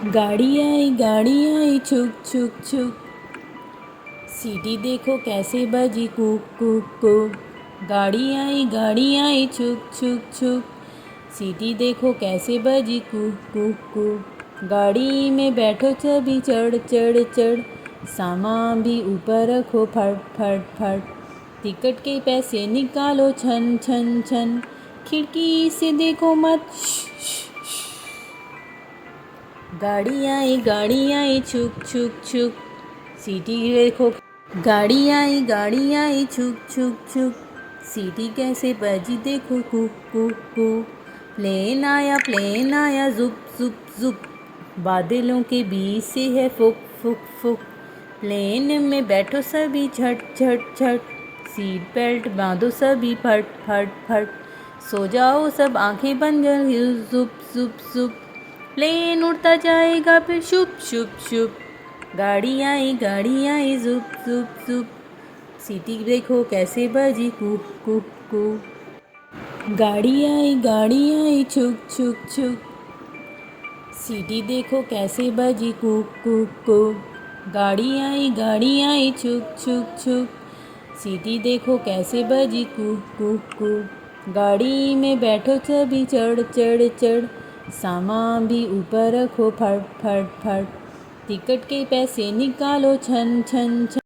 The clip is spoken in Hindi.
गाड़ी आई छुक छुक छुक। सीटी देखो कैसे बजी कुक कुक कुक। गाड़ी आई छुक छुक छुक। सीटी देखो कैसे बजी कुक कुक कुक। गाड़ी में बैठो सभी चढ़ चढ़ चढ़। सामान भी ऊपर रखो फट फट फट। टिकट के पैसे निकालो छन छन छन। खिड़की से देखो मत श श श। गाड़ी आई छुक छुक छुक। सीटी देखो। गाड़ी आई छुक छुक छुक। सीटी कैसे बजी देखो कुक कुक कुक। प्लेन आया जुप जुप जुप। बादलों के बीच से है फुक फुक फुक। प्लेन में बैठो सभी झट झट झट। सीट बेल्ट बांधो सभी फट फट फट। सो जाओ सब आंखें बंद जुप जुप जुप। प्लेन उड़ता जाएगा फिर शुप शुप शुप। गाड़ी आई जुप जुप जुप। सीटी देखो कैसे बजी कुक कुक कुक। गाड़ी आई छुक छुक छुक। सीटी देखो कैसे बजी कुक कुक कुक। गाड़ी आई छुक छुक छुक। सीटी देखो कैसे बजी कुक कुक कुक। गाड़ी में बैठो सभी चढ़ चढ़ चढ़। सामान भी ऊपर रखो फट फट फट। टिकट के पैसे निकालो छन छन छन।